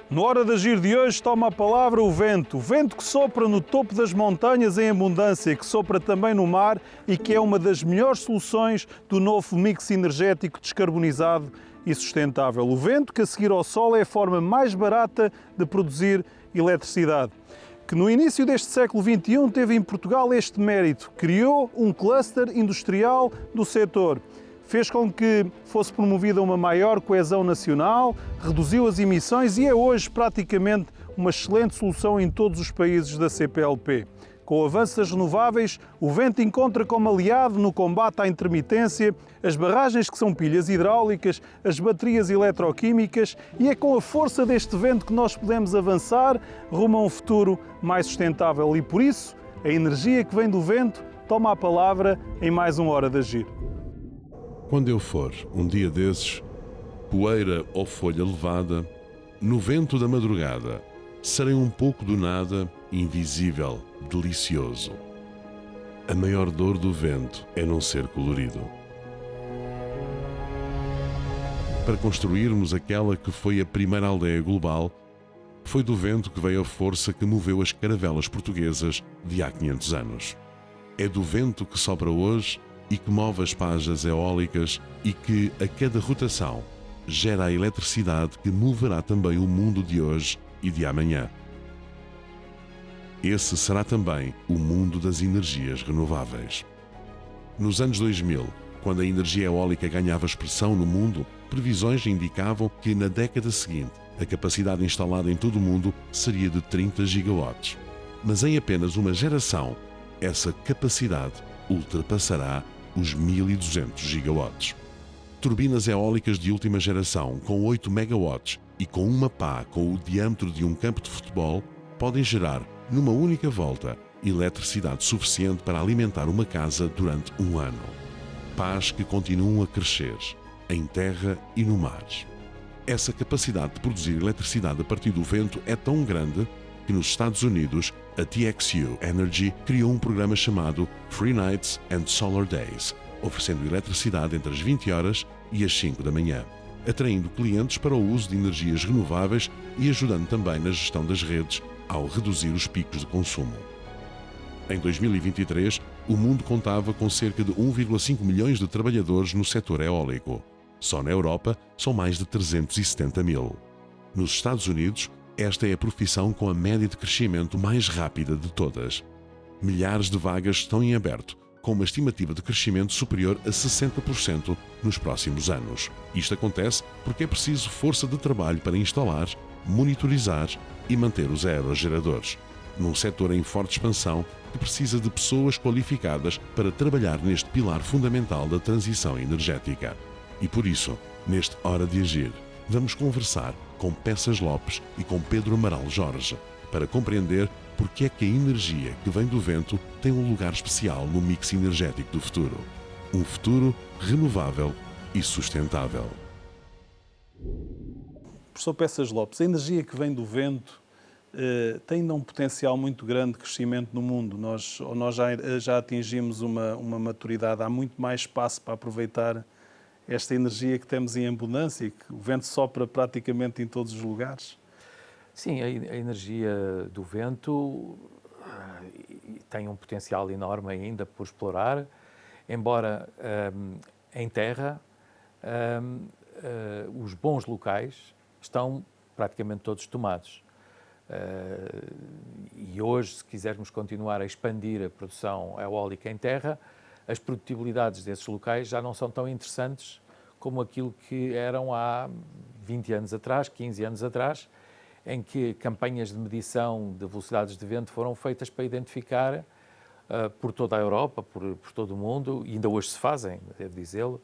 No Hora de Agir de hoje toma a palavra o vento que sopra no topo das montanhas em abundância, que sopra também no mar e que é uma das melhores soluções do novo mix energético descarbonizado e sustentável. O vento que a seguir ao sol é a forma mais barata de produzir eletricidade. Que no início deste século XXI teve em Portugal este mérito, criou um cluster industrial do setor. Fez com que fosse promovida uma maior coesão nacional, reduziu as emissões e é hoje praticamente uma excelente solução em todos os países da CPLP. Com o avanço das renováveis, o vento encontra como aliado no combate à intermitência as barragens que são pilhas hidráulicas, as baterias eletroquímicas e é com a força deste vento que nós podemos avançar rumo a um futuro mais sustentável. E por isso, a energia que vem do vento toma a palavra em mais uma Hora de Agir. Quando eu for, um dia desses, poeira ou folha levada, no vento da madrugada, serei um pouco do nada, invisível, delicioso. A maior dor do vento é não ser colorido. Para construirmos aquela que foi a primeira aldeia global, foi do vento que veio a força que moveu as caravelas portuguesas de há 500 anos. É do vento que sopra hoje e que move as pajas eólicas e que, a cada rotação, gera a eletricidade que moverá também o mundo de hoje e de amanhã. Esse será também o mundo das energias renováveis. Nos anos 2000, quando a energia eólica ganhava expressão no mundo, previsões indicavam que na década seguinte a capacidade instalada em todo o mundo seria de 30 gigawatts. Mas em apenas uma geração, essa capacidade ultrapassará os 1.200 gigawatts. Turbinas eólicas de última geração com 8 megawatts e com uma pá com o diâmetro de um campo de futebol podem gerar, numa única volta, eletricidade suficiente para alimentar uma casa durante um ano. Pás que continuam a crescer, em terra e no mar. Essa capacidade de produzir eletricidade a partir do vento é tão grande que nos Estados Unidos a TXU Energy criou um programa chamado Free Nights and Solar Days, oferecendo eletricidade entre as 20 horas e as 5 da manhã, atraindo clientes para o uso de energias renováveis e ajudando também na gestão das redes ao reduzir os picos de consumo. Em 2023, o mundo contava com cerca de 1,5 milhões de trabalhadores no setor eólico. Só na Europa são mais de 370 mil. Nos Estados Unidos, esta é a profissão com a média de crescimento mais rápida de todas. Milhares de vagas estão em aberto, com uma estimativa de crescimento superior a 60% nos próximos anos. Isto acontece porque é preciso força de trabalho para instalar, monitorizar e manter os aerogeradores, num setor em forte expansão que precisa de pessoas qualificadas para trabalhar neste pilar fundamental da transição energética. E por isso, neste Hora de Agir, vamos conversar com Peças Lopes e com Pedro Amaral Jorge para compreender porque é que a energia que vem do vento tem um lugar especial no mix energético do futuro. Um futuro renovável e sustentável. Professor Peças Lopes, a energia que vem do vento tem ainda um potencial muito grande de crescimento no mundo. Nós já atingimos uma maturidade, há muito mais espaço para aproveitar esta energia que temos em abundância e que o vento sopra praticamente em todos os lugares. Sim, a energia do vento tem um potencial enorme ainda por explorar, embora em terra os bons locais estão praticamente todos tomados. E hoje, se quisermos continuar a expandir a produção eólica em terra, as produtibilidades desses locais já não são tão interessantes como aquilo que eram há 20 anos atrás, 15 anos atrás, em que campanhas de medição de velocidades de vento foram feitas para identificar por toda a Europa, por todo o mundo, e ainda hoje se fazem, devo dizê-lo,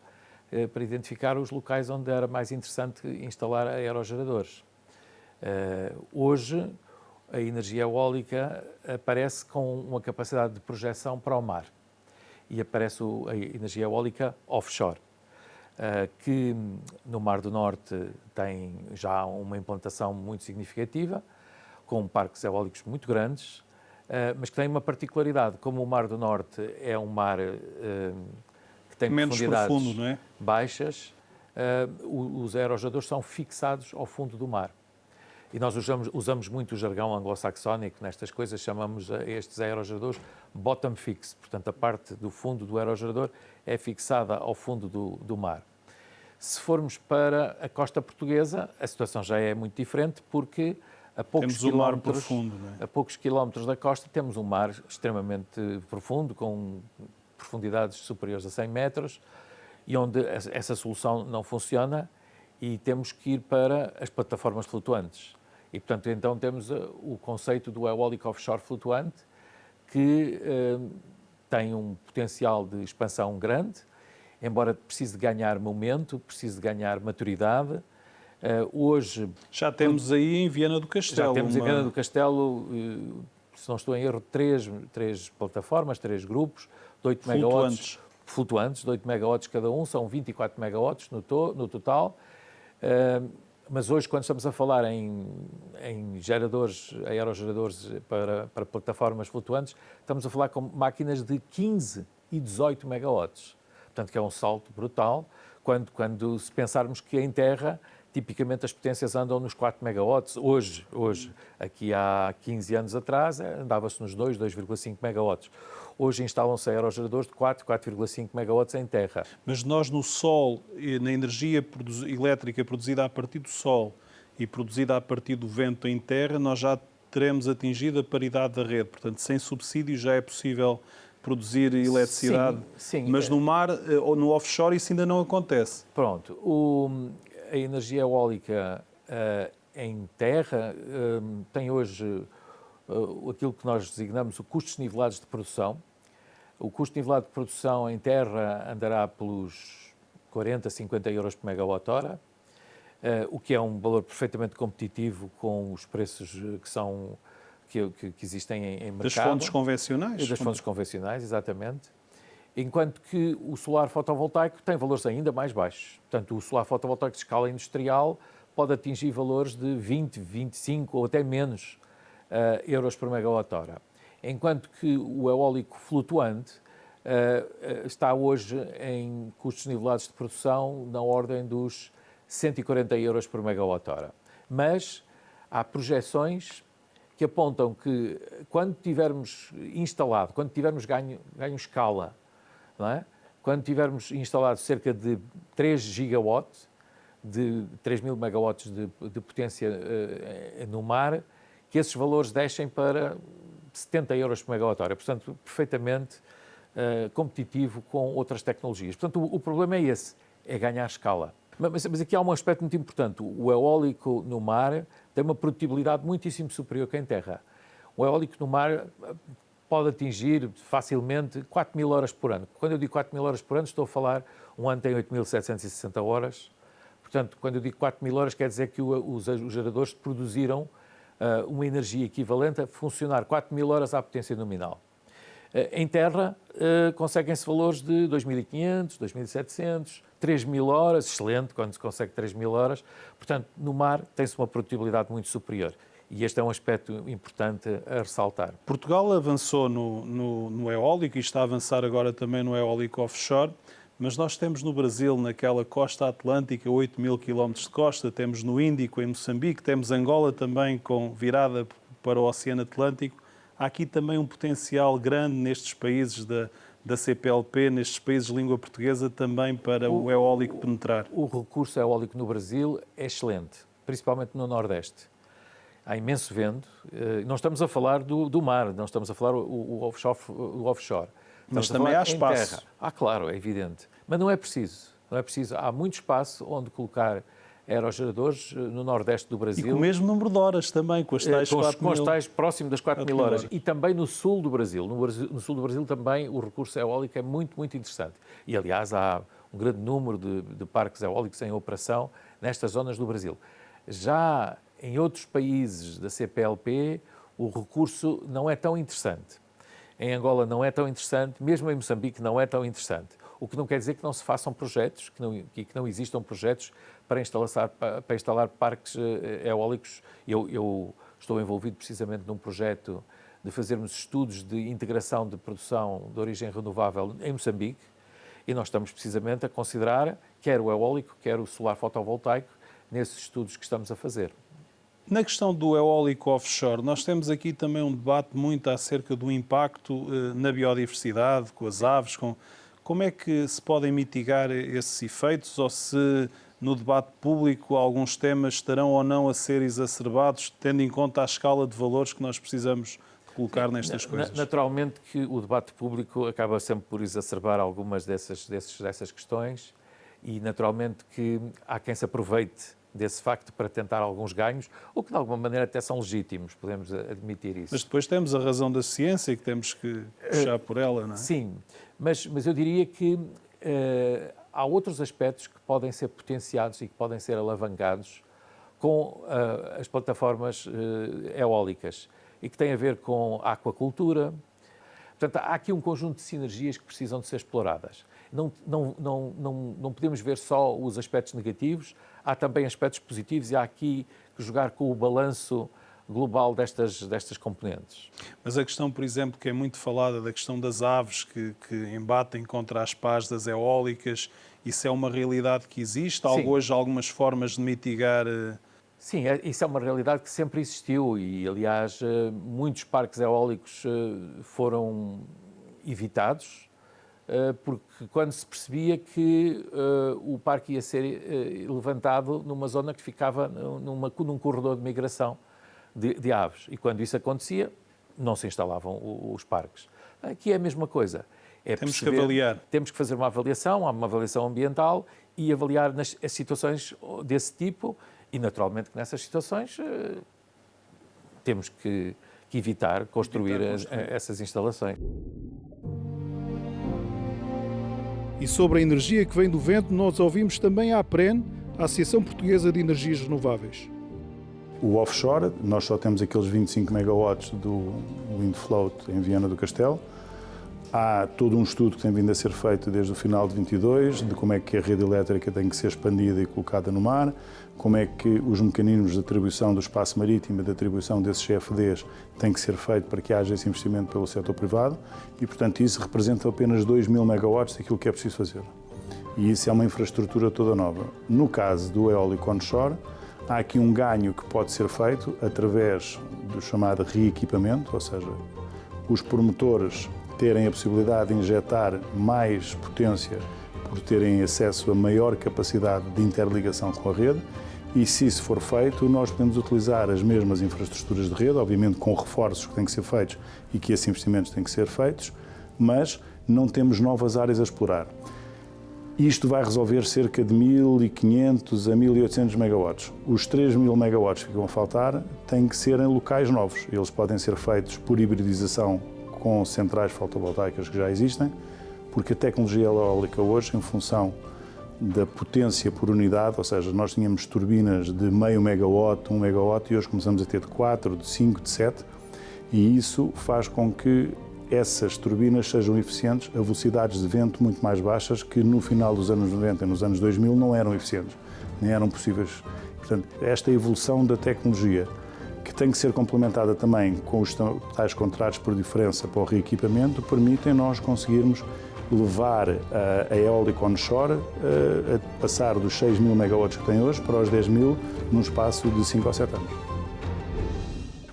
para identificar os locais onde era mais interessante instalar aerogeradores. Hoje, a energia eólica aparece com uma capacidade de projeção para o mar e aparece a energia eólica offshore, que no Mar do Norte tem já uma implantação muito significativa, com parques eólicos muito grandes, mas que tem uma particularidade, como o Mar do Norte é um mar que tem menos profundidades profundo, não é? baixas, os aerogeradores são fixados ao fundo do mar. E nós usamos muito o jargão anglo-saxónico nestas coisas, chamamos a estes aerogeradores bottom fix, portanto a parte do fundo do aerogerador é fixada ao fundo do mar. Se formos para a costa portuguesa, a situação já é muito diferente, porque a poucos quilómetros da costa temos um mar extremamente profundo, com profundidades superiores a 100 metros, e onde essa solução não funciona e temos que ir para as plataformas flutuantes. E, portanto, então temos o conceito do eólico offshore flutuante, que tem um potencial de expansão grande, embora precise de ganhar momento, precise de ganhar maturidade. Hoje... Já temos aí em Viana do Castelo. Já temos em Viana do Castelo, se não estou em erro, três plataformas, 3 grupos, de 8 megawatts flutuantes, de 8 megawatts cada um, são 24 megawatts no total. Mas hoje, quando estamos a falar em aerogeradores para plataformas flutuantes, estamos a falar com máquinas de 15 e 18 megawatts. Portanto, que é um salto brutal, quando se pensarmos que em terra, tipicamente as potências andam nos 4 megawatts. Hoje, aqui há 15 anos atrás, andava-se nos 2,5 megawatts. Hoje instalam-se aerogeradores de 4,5 megawatts em terra. Mas nós no sol, na energia elétrica produzida a partir do sol e produzida a partir do vento em terra, nós já teremos atingido a paridade da rede. Portanto, sem subsídio já é possível produzir eletricidade. Sim. Mas no mar ou no offshore isso ainda não acontece. Pronto. A energia eólica em terra tem hoje aquilo que nós designamos o custos nivelados de produção. O custo nivelado de produção em terra andará pelos 40, 50 euros por megawatt-hora, o que é um valor perfeitamente competitivo com os preços que existem em mercado. Das fontes convencionais? Das fontes convencionais, exatamente. Enquanto que o solar fotovoltaico tem valores ainda mais baixos. Portanto, o solar fotovoltaico de escala industrial pode atingir valores de 20, 25 ou até menos euros por megawatt-hora. Enquanto que o eólico flutuante está hoje em custos nivelados de produção na ordem dos 140 euros por megawatt-hora. Mas há projeções que apontam que quando tivermos instalado, quando tivermos ganho escala, não é? Quando tivermos instalado cerca de 3 gigawatts, de 3.000 megawatts de potência no mar, que esses valores descem para 70 euros por megawatt-hora. Portanto, perfeitamente competitivo com outras tecnologias. Portanto, o problema é esse, é ganhar escala. Mas aqui há um aspecto muito importante. O eólico no mar tem uma produtibilidade muitíssimo superior que em terra. O eólico no mar pode atingir facilmente 4.000 horas por ano. Quando eu digo 4.000 horas por ano, estou a falar, um ano tem 8.760 horas. Portanto, quando eu digo 4.000 horas, quer dizer que os geradores produziram uma energia equivalente a funcionar 4.000 horas à potência nominal. Em terra, conseguem-se valores de 2.500, 2.700, 3.000 horas, excelente quando se consegue 3.000 horas. Portanto, no mar tem-se uma produtibilidade muito superior. E este é um aspecto importante a ressaltar. Portugal avançou no eólico e está a avançar agora também no eólico offshore, mas nós temos no Brasil, naquela costa atlântica, 8.000 quilómetros de costa, temos no Índico, em Moçambique, temos Angola também com virada para o Oceano Atlântico. Há aqui também um potencial grande nestes países da CPLP, nestes países de língua portuguesa, também para o eólico penetrar. O recurso eólico no Brasil é excelente, principalmente no Nordeste. Há imenso vento. Não estamos a falar do mar, não estamos a falar o offshore. Mas também há espaço. Terra. Claro, é evidente. Mas não é preciso. Não é preciso. Há muito espaço onde colocar aerogeradores no Nordeste do Brasil. E com o mesmo número de horas também, com as tais 4.000. Com as tais próximo das 4.000 horas. E também no sul do Brasil. No sul do Brasil também o recurso eólico é muito, muito interessante. E, aliás, há um grande número de parques eólicos em operação nestas zonas do Brasil. Já em outros países da CPLP, o recurso não é tão interessante. Em Angola não é tão interessante, mesmo em Moçambique não é tão interessante. O que não quer dizer que não se façam projetos, que não existam projetos para instalar parques eólicos. Eu estou envolvido precisamente num projeto de fazermos estudos de integração de produção de origem renovável em Moçambique, e nós estamos precisamente a considerar quer o eólico, quer o solar fotovoltaico nesses estudos que estamos a fazer. Na questão do eólico offshore, nós temos aqui também um debate muito acerca do impacto na biodiversidade, com as aves, como é que se podem mitigar esses efeitos, ou se no debate público alguns temas estarão ou não a ser exacerbados, tendo em conta a escala de valores que nós precisamos colocar nestas coisas? Naturalmente que o debate público acaba sempre por exacerbar algumas dessas questões e naturalmente que há quem se aproveite desse facto para tentar alguns ganhos, ou que de alguma maneira até são legítimos, podemos admitir isso. Mas depois temos a razão da ciência e que temos que puxar por ela, não é? Sim, mas eu diria que há outros aspectos que podem ser potenciados e que podem ser alavancados com as plataformas eólicas e que têm a ver com a aquacultura. Portanto, há aqui um conjunto de sinergias que precisam de ser exploradas. Não podemos ver só os aspectos negativos, há também aspectos positivos e há aqui que jogar com o balanço global destas componentes. Mas a questão, por exemplo, que é muito falada, da questão das aves que embatem contra as pás das eólicas, isso é uma realidade que existe? Há hoje algumas formas de mitigar? Sim, isso é uma realidade que sempre existiu e, aliás, muitos parques eólicos foram evitados porque quando se percebia que o parque ia ser levantado numa zona que ficava num corredor de migração de aves. E quando isso acontecia, não se instalavam os parques. Aqui é a mesma coisa. Temos que avaliar. Temos que fazer uma avaliação, há uma avaliação ambiental e avaliar as situações desse tipo e, naturalmente, que nessas situações temos que evitar construir essas instalações. E sobre a energia que vem do vento, nós ouvimos também a APREN, a Associação Portuguesa de Energias Renováveis. O offshore, nós só temos aqueles 25 megawatts do Windfloat em Viana do Castelo. Há todo um estudo que tem vindo a ser feito desde o final de 22, de como é que a rede elétrica tem que ser expandida e colocada no mar, como é que os mecanismos de atribuição do espaço marítimo e de atribuição desses CFDs têm que ser feito para que haja esse investimento pelo setor privado e, portanto, isso representa apenas 2.000 megawatts daquilo que é preciso fazer. E isso é uma infraestrutura toda nova. No caso do eólico onshore, há aqui um ganho que pode ser feito através do chamado reequipamento, ou seja, os promotores terem a possibilidade de injetar mais potência por terem acesso a maior capacidade de interligação com a rede e, se isso for feito, nós podemos utilizar as mesmas infraestruturas de rede, obviamente com reforços que têm que ser feitos e que esses investimentos têm que ser feitos, mas não temos novas áreas a explorar. Isto vai resolver cerca de 1.500 a 1.800 megawatts. Os 3.000 megawatts que ficam a faltar têm que ser em locais novos. Eles podem ser feitos por hibridização com centrais fotovoltaicas que já existem, porque a tecnologia eólica hoje, em função da potência por unidade, ou seja, nós tínhamos turbinas de meio megawatt, 1 megawatt, e hoje começamos a ter de 4, de 5, de 7, e isso faz com que essas turbinas sejam eficientes a velocidades de vento muito mais baixas que no final dos anos 90 e nos anos 2000 não eram eficientes, nem eram possíveis. Portanto, esta evolução da tecnologia, que tem que ser complementada também com os tais contratos por diferença para o reequipamento, permitem nós conseguirmos levar a eólica onshore a passar dos 6.000 megawatts que tem hoje para os 10.000 num espaço de 5 ou 7 anos.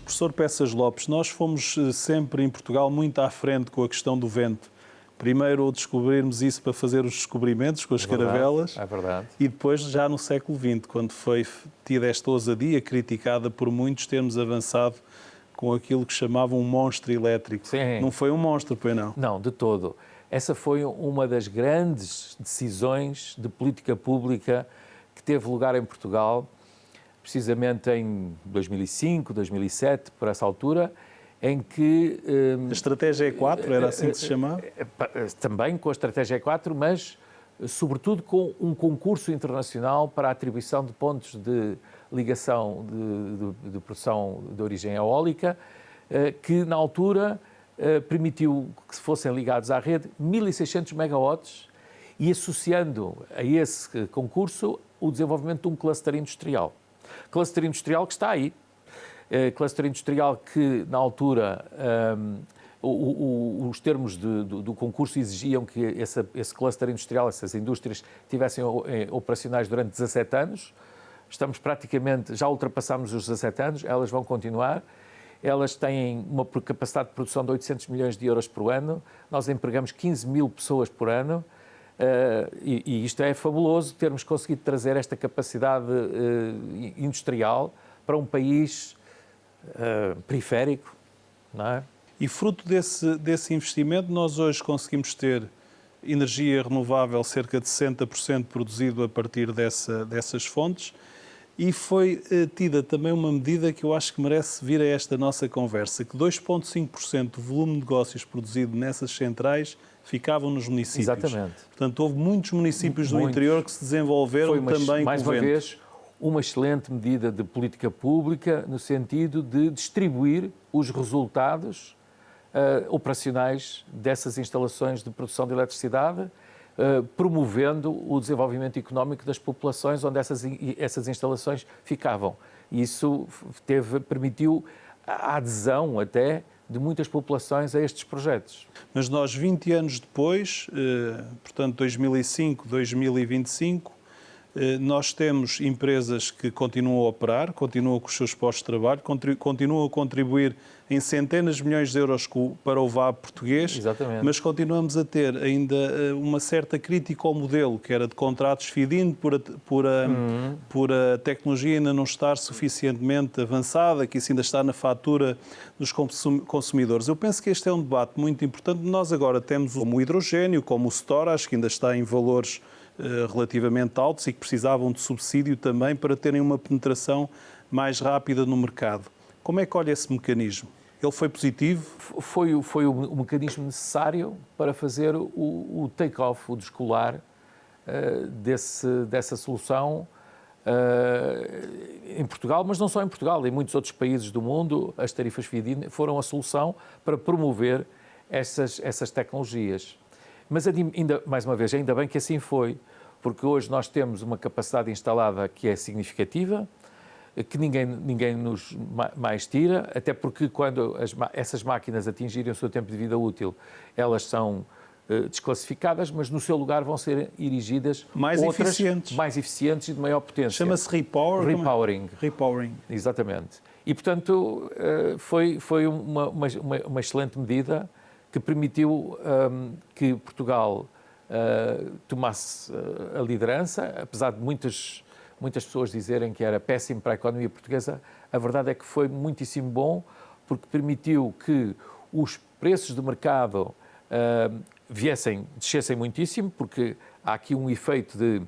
Professor Peças Lopes, nós fomos sempre em Portugal muito à frente com a questão do vento. Primeiro descobrirmos isso para fazer os descobrimentos com as caravelas. É verdade. E depois já no século XX, quando foi tida esta ousadia, criticada por muitos, termos avançado com aquilo que chamavam um monstro elétrico. Sim. Não foi um monstro, pois não? Não, de todo. Essa foi uma das grandes decisões de política pública que teve lugar em Portugal, precisamente em 2005, 2007, por essa altura, em que... A estratégia E4, era assim que se chamava? Também com a estratégia E4, mas sobretudo com um concurso internacional para a atribuição de pontos de ligação de produção de origem eólica, que na altura permitiu que fossem ligados à rede 1.600 megawatts e associando a esse concurso o desenvolvimento de um cluster industrial. Cluster industrial que está aí. Cluster industrial que, na altura, os termos do concurso exigiam que esse cluster industrial, essas indústrias, estivessem operacionais durante 17 anos. estamos praticamente, já ultrapassamos os 17 anos, elas vão continuar. Elas têm uma capacidade de produção de 800 milhões de euros por ano, nós empregamos 15 mil pessoas por ano, e isto é fabuloso, termos conseguido trazer esta capacidade industrial para um país periférico, não é? E fruto desse investimento, nós hoje conseguimos ter energia renovável, cerca de 60% produzido a partir dessas fontes, e foi tida também uma medida que eu acho que merece vir a esta nossa conversa, que 2,5% do volume de negócios produzido nessas centrais ficavam nos municípios. Exatamente. Portanto, houve muitos municípios do interior que se desenvolveram também mais uma vez, uma excelente medida de política pública no sentido de distribuir os resultados operacionais dessas instalações de produção de eletricidade, promovendo o desenvolvimento económico das populações onde essas instalações ficavam. Isso permitiu a adesão até de muitas populações a estes projetos. Mas nós, 20 anos depois, portanto 2005, 2025, nós temos empresas que continuam a operar, continuam com os seus postos de trabalho, continuam a contribuir em centenas de milhões de euros para o VAB português. Exatamente. Mas continuamos a ter ainda uma certa crítica ao modelo, que era de contratos feed-in, por a tecnologia ainda não estar suficientemente avançada, que isso ainda está na fatura dos consumidores. Eu penso que este é um debate muito importante. Nós agora temos como o hidrogênio, como o storage, que ainda está em valores relativamente altos e que precisavam de subsídio também para terem uma penetração mais rápida no mercado. Como é que olha esse mecanismo? Ele foi positivo? Foi o mecanismo necessário para fazer o take-off, o descolar dessa solução em Portugal, mas não só em Portugal, em muitos outros países do mundo, as tarifas feed-in foram a solução para promover essas tecnologias. Mas, ainda, mais uma vez, ainda bem que assim foi, porque hoje nós temos uma capacidade instalada que é significativa, que ninguém nos mais tira, até porque quando essas máquinas atingirem o seu tempo de vida útil, elas são desclassificadas, mas no seu lugar vão ser erigidas mais eficientes e de maior potência. Chama-se repowering. Repowering. Exatamente. E, portanto, foi uma excelente medida que permitiu que Portugal tomasse a liderança, apesar de muitas pessoas dizerem que era péssimo para a economia portuguesa. A verdade é que foi muitíssimo bom, porque permitiu que os preços do mercado descessem muitíssimo, porque há aqui um efeito de,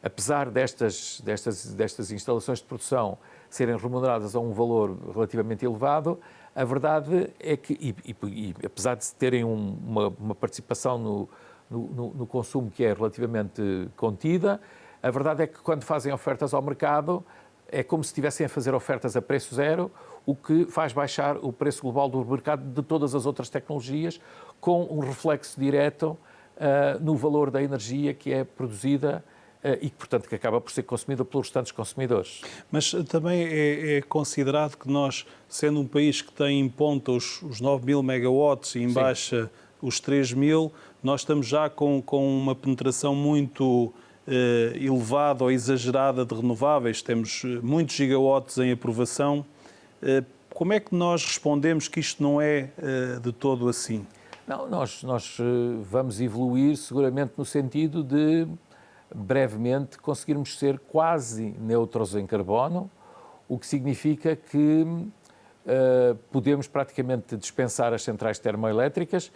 apesar destas instalações de produção serem remuneradas a um valor relativamente elevado, a verdade é que, e apesar de terem uma participação no consumo que é relativamente contida, a verdade é que quando fazem ofertas ao mercado é como se estivessem a fazer ofertas a preço zero, o que faz baixar o preço global do mercado de todas as outras tecnologias, com um reflexo direto no valor da energia que é produzida e que, portanto, que acaba por ser consumida pelos restantes consumidores. Mas também é considerado que nós, sendo um país que tem em ponta os 9.000 megawatts e em baixa os 3.000, nós estamos já com uma penetração muito elevada ou exagerada de renováveis. Temos muitos gigawatts em aprovação. Como é que nós respondemos que isto não é de todo assim? Não, nós vamos evoluir seguramente no sentido de brevemente conseguirmos ser quase neutros em carbono, o que significa que podemos praticamente dispensar as centrais termoelétricas.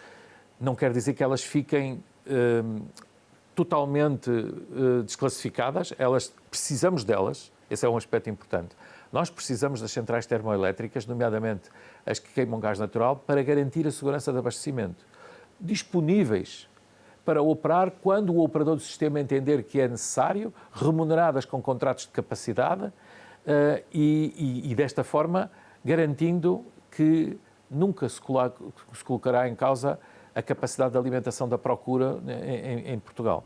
Não quer dizer que elas fiquem totalmente desclassificadas, precisamos delas, esse é um aspecto importante. Nós precisamos das centrais termoelétricas, nomeadamente as que queimam gás natural, para garantir a segurança de abastecimento, disponíveis para operar quando o operador do sistema entender que é necessário, remuneradas com contratos de capacidade e desta forma garantindo que nunca se colocará em causa a capacidade de alimentação da procura em Portugal.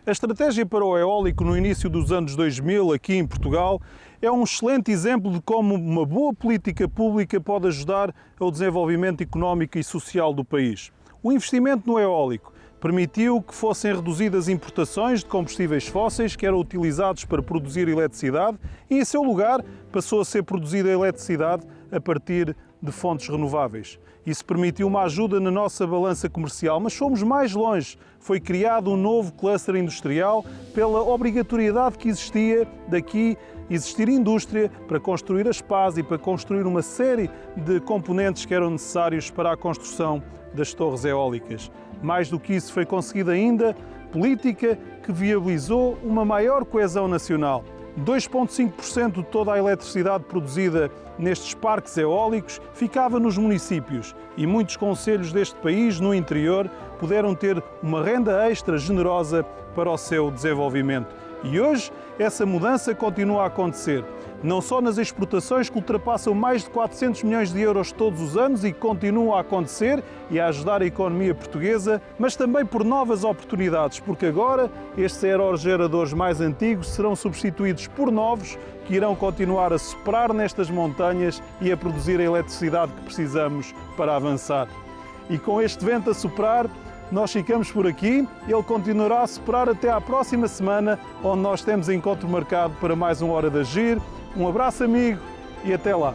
A estratégia para o eólico no início dos anos 2000 aqui em Portugal é um excelente exemplo de como uma boa política pública pode ajudar ao desenvolvimento económico e social do país. O investimento no eólico Permitiu que fossem reduzidas importações de combustíveis fósseis que eram utilizados para produzir eletricidade e, em seu lugar, passou a ser produzida a eletricidade a partir de fontes renováveis. Isso permitiu uma ajuda na nossa balança comercial, mas fomos mais longe. Foi criado um novo cluster industrial pela obrigatoriedade que existia daqui existir indústria para construir as pás e para construir uma série de componentes que eram necessários para a construção das torres eólicas. Mais do que isso, foi conseguida ainda política que viabilizou uma maior coesão nacional. 2,5% de toda a eletricidade produzida nestes parques eólicos ficava nos municípios e muitos concelhos deste país, no interior, puderam ter uma renda extra generosa para o seu desenvolvimento. E hoje essa mudança continua a acontecer, não só nas exportações que ultrapassam mais de 400 milhões de euros todos os anos e que continuam a acontecer e a ajudar a economia portuguesa, mas também por novas oportunidades, porque agora estes aerogeradores mais antigos serão substituídos por novos que irão continuar a soprar nestas montanhas e a produzir a eletricidade que precisamos para avançar. E com este vento a soprar, nós ficamos por aqui. Ele continuará a soprar até à próxima semana, onde nós temos encontro marcado para mais uma Hora de Agir. Um abraço, amigo, e até lá.